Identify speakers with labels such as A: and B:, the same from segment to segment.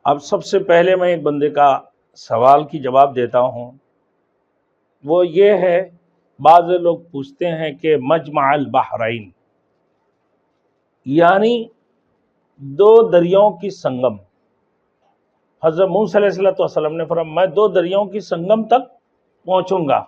A: اب سب سے پہلے میں ایک بندے کا سوال کی جواب دیتا ہوں، وہ یہ ہے، بعض لوگ پوچھتے ہیں کہ مجمع البحرین یعنی دو دریاؤں کی سنگم۔ حضرت موسیٰ علیہ السلام نے فرمایا میں دو دریاؤں کی سنگم تک پہنچوں گا۔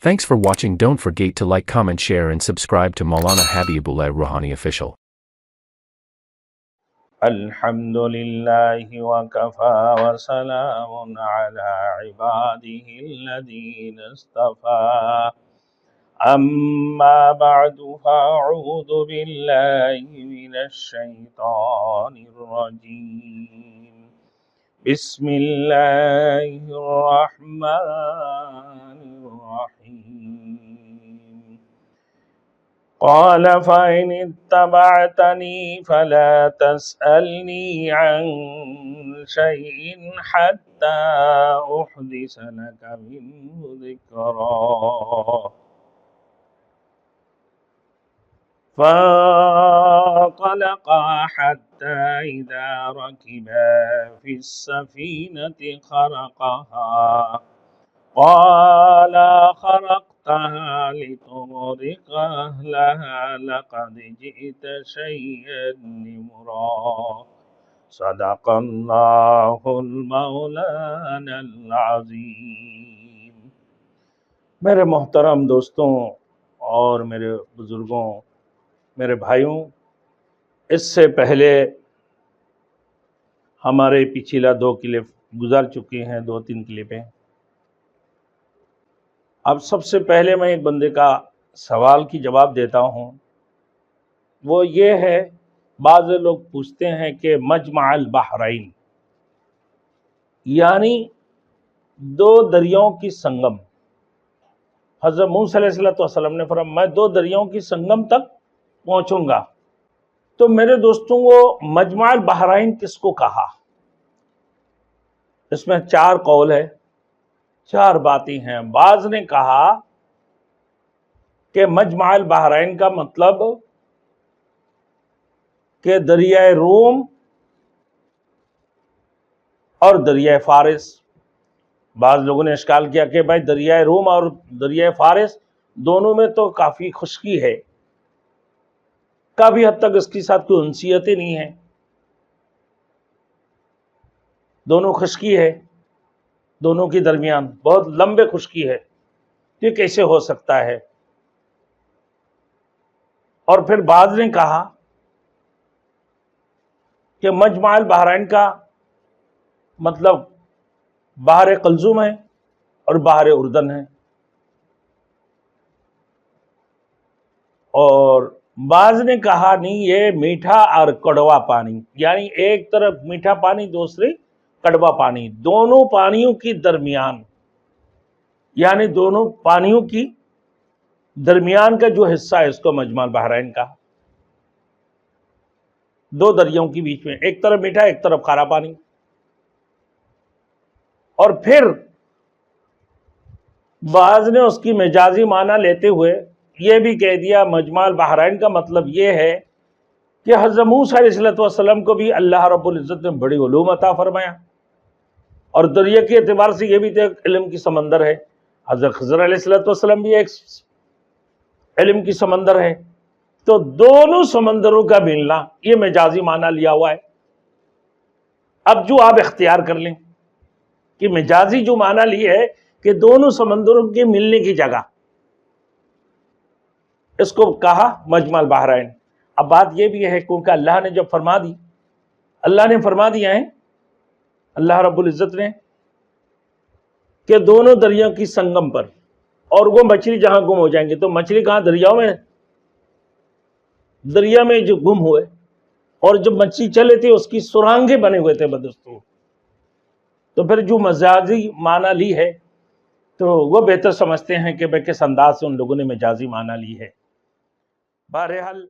B: Thanks for watching. Don't forget to like, comment, share and subscribe to Maulana Habibullah Rouhani Official.
A: الحمد للہ وکفى وسلام على عباده الذين اصطفى اما بعد فاعوذ باللہ من الشیطان الرجیم بسم اللہ الرحمن الرحیم قال فإن اتبعتني فلا تسألني عن شيء حتى أحدث لك منه ذكرا فانطلقا حتى إذا ركبا في السفينة خرقها قال خرقتها لتغرق أهلها لقد جئت شيئا نمرا صدق اللہ المولانا العظیم۔ میرے محترم دوستوں اور میرے بزرگوں، میرے بھائیوں، اس سے پہلے ہمارے پچھلا 2 کلپ گزر چکے ہیں، 2-3 کلپیں۔ اب سب سے پہلے میں ایک بندے کا سوال کی جواب دیتا ہوں، وہ یہ ہے، بعض لوگ پوچھتے ہیں کہ مجمع البحرین یعنی دو دریاؤں کی سنگم۔ حضرت موسیٰ علیہ السلام نے فرمایا میں دو دریاؤں کی سنگم تک پہنچوں گا۔ تو میرے دوستوں، وہ مجمع البحرین کس کو کہا؟ اس میں 4 قول ہے، 4 باتیں ہیں۔ بعض نے کہا کہ مجمع البحرین کا مطلب کہ دریائے روم اور دریائے فارس۔ بعض لوگوں نے اشکال کیا کہ بھائی دریائے روم اور دریائے فارس دونوں میں تو کافی خشکی ہے، کافی حد تک اس کے ساتھ کوئی انسیتیں نہیں ہیں، دونوں خشکی ہے، دونوں کے درمیان بہت لمبے خشکی ہے، یہ کیسے ہو سکتا ہے؟ اور پھر بعض نے کہا کہ مجمع البحرین کا مطلب بحر قلزم ہے اور بحر اردن ہے، اور بعض نے کہا نہیں، یہ میٹھا اور کڑوا پانی، یعنی ایک طرف میٹھا پانی دوسری کڑوا پانی، دونوں پانیوں کی درمیان، یعنی دونوں پانیوں کی درمیان کا جو حصہ ہے اس کو مجمع البحرین کا، 2 دریاؤں کے بیچ میں، ایک طرف میٹھا ایک طرف کھارا پانی۔ اور پھر بعض نے اس کی مجازی معنی لیتے ہوئے یہ بھی کہہ دیا مجمع البحرین کا مطلب یہ ہے کہ حضرت موسیٰ علیہ السلام کو بھی اللہ رب العزت نے بڑی علوم عطا فرمایا، اور دریا کے اعتبار سے یہ بھی تو ایک علم کی سمندر ہے، حضرت خضر علیہ السلام بھی ایک علم کی سمندر ہے، تو دونوں سمندروں کا ملنا، یہ مجازی معنی لیا ہوا ہے۔ اب جو آپ اختیار کر لیں کہ مجازی جو معنی لی ہے کہ دونوں سمندروں کے ملنے کی جگہ، اس کو کہا مجمع البحرین۔ اب بات یہ بھی ہے کیونکہ اللہ نے جب فرما دی، اللہ نے فرما دیا ہے، اللہ رب العزت نے، کہ دونوں دریاؤں کی سنگم پر، اور وہ مچھلی جہاں گم ہو جائیں گے، تو مچھلی کہاں؟ دریاؤں میں، دریا میں جو گم ہوئے، اور جب مچھلی چلے تھے اس کی سرانگیں بنے ہوئے تھے بدستور۔ تو پھر جو مجازی معنی لی ہے تو وہ بہتر سمجھتے ہیں کہ بھئی کس انداز سے ان لوگوں نے مجازی معنی لی ہے۔ بہرحال